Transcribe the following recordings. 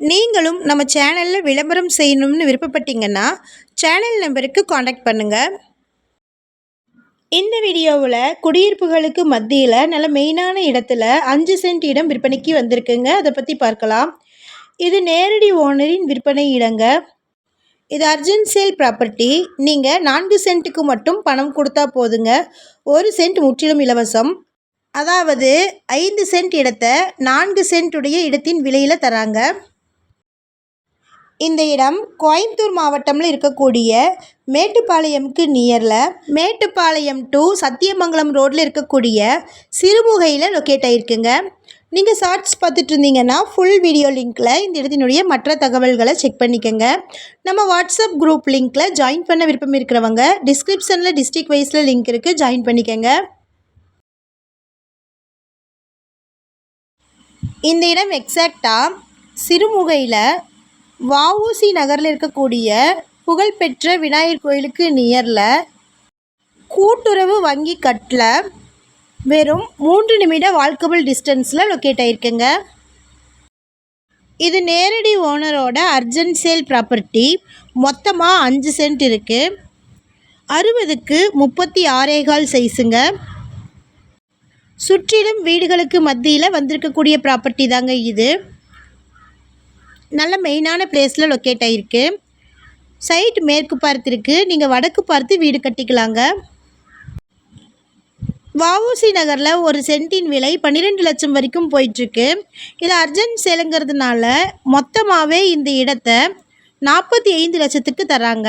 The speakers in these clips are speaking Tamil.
நீங்களும் நம்ம சேனலில் விளம்பரம் செய்யணும்னு விருப்பப்பட்டீங்கன்னா சேனல் நம்பருக்கு காண்டாக்ட் பண்ணுங்கள். இந்த வீடியோவில் குடியிருப்புகளுக்கு மத்தியில் நல்ல மெயினான இடத்துல 5 சென்ட் இடம் விற்பனைக்கு வந்திருக்குங்க. அதை பற்றி பார்க்கலாம். இது நேரடி ஓனரின் விற்பனை இடங்க. இது அர்ஜென்ட் சேல் ப்ராப்பர்ட்டி. நீங்கள் 4 சென்ட்டுக்கு மட்டும் பணம் கொடுத்தா போதுங்க. 1 சென்ட் முற்றிலும் இலவசம். அதாவது 5 சென்ட் இடத்தை 4 சென்ட்டுடைய இடத்தின் விலையில் தராங்க. இந்த இடம் கோயம்புத்தூர் மாவட்டமில் இருக்கக்கூடிய மேட்டுப்பாளையம்க்கு நியரில் மேட்டுப்பாளையம் டு சத்தியமங்கலம் ரோட்டில் இருக்கக்கூடிய சிறுமுகையில் லொக்கேட் ஆகிருக்குங்க. நீங்கள் ஷார்ட்ஸ் பார்த்துட்டு இருந்தீங்கன்னா ஃபுல் வீடியோ லிங்க்கில் இந்த இடத்தினுடைய மற்ற தகவல்களை செக் பண்ணிக்கோங்க. நம்ம வாட்ஸ்அப் குரூப் லிங்க்கில் ஜாயின் பண்ண விருப்பம் இருக்கிறவங்க டிஸ்கிரிப்ஷனில் டிஸ்ட்ரிக்ட் வைஸில் லிங்க் இருக்குது, ஜாயின் பண்ணிக்கோங்க. இந்த இடம் எக்ஸாக்டாக சிறுமுகையில் வஉசி நகரில் இருக்கக்கூடிய புகழ்பெற்ற விநாயகர் கோயிலுக்கு நியரில் கூட்டுறவு வங்கி கட்டில் வெறும் 3 நிமிட வால்கபிள் டிஸ்டன்ஸில் லொக்கேட் ஆகிருக்குங்க. இது நேரடி ஓனரோட அர்ஜென்ட் சேல் ப்ராப்பர்ட்டி. மொத்தமாக 5 சென்ட் இருக்குது. 60க்கு 36.25 சைஸுங்க. சுற்றிலும் வீடுகளுக்கு மத்தியில் வந்திருக்கக்கூடிய ப்ராப்பர்ட்டி தாங்க இது. நல்ல மெயினான பிளேஸில் லொக்கேட் ஆகிருக்கு. சைட் மேற்கு பார்த்து இருக்குது. நீங்கள் வடக்கு பார்த்து வீடு கட்டிக்கலாங்க. வஉசி நகரில் 1 சென்ட்டின் விலை 12 லட்சம் வரைக்கும் போயிட்டுருக்கு. இது அர்ஜென்ட் சேலுங்கிறதுனால மொத்தமாகவே இந்த இடத்தை 45 லட்சத்துக்கு தராங்க.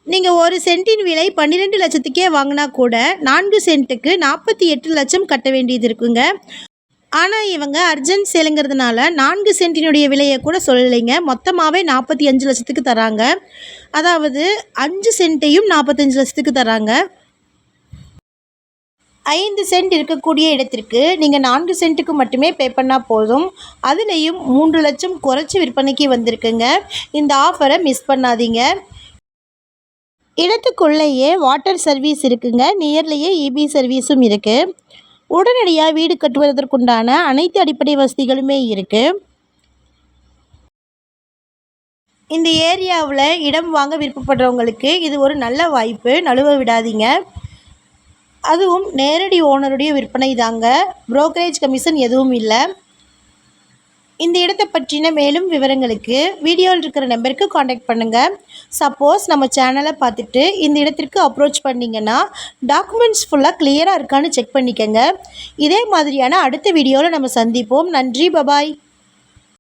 நீங்கள் 1 சென்ட்டின் விலை 12 லட்சத்துக்கே வாங்கினா கூட 4 சென்ட்டுக்கு 48 லட்சம் கட்ட வேண்டியது இருக்குங்க. ஆனால் இவங்க அர்ஜென்ட் சேலுங்கிறதுனால 4 சென்ட்டினுடைய விலையை கூட சொல்லலைங்க. மொத்தமாகவே 45 லட்சத்துக்கு தராங்க. அதாவது 5 சென்ட்டையும் 45 லட்சத்துக்கு தராங்க. 5 சென்ட் இருக்கக்கூடிய இடத்திற்கு நீங்கள் 4 சென்ட்டுக்கு மட்டுமே பே பண்ணால் போதும். அதுலேயும் 3 லட்சம் குறைச்சி விற்பனைக்கு வந்திருக்குங்க. இந்த ஆஃபரை மிஸ் பண்ணாதீங்க. இடத்துக்குள்ளேயே வாட்டர் சர்வீஸ் இருக்குங்க. நியர்லேயே இபி சர்வீஸும் இருக்குது. உடனடியாக வீடு கட்டுவதற்குண்டான அனைத்து அடிப்படை வசதிகளுமே இருக்குது. இந்த ஏரியாவில் இடம் வாங்க விருப்பப்படுறவங்களுக்கு இது ஒரு நல்ல வாய்ப்பு, நழுவ விடாதீங்க. அதுவும் நேரடி ஓனருடைய விற்பனை தாங்க. புரோக்கரேஜ் கமிஷன் எதுவும் இல்லை. இந்த இடத்தை பற்றின மேலும் விவரங்களுக்கு வீடியோவில் இருக்கிற நம்பருக்கு காண்டாக்ட் பண்ணுங்கள். சப்போஸ் நம்ம சேனலை பார்த்துட்டு இந்த இடத்திற்கு அப்ரோச் பண்ணிங்கன்னா டாக்குமெண்ட்ஸ் ஃபுல்லாக கிளியராக இருக்கான்னு செக் பண்ணிக்கோங்க. இதே மாதிரியான அடுத்த வீடியோவில் நம்ம சந்திப்போம். நன்றி, பபாய்.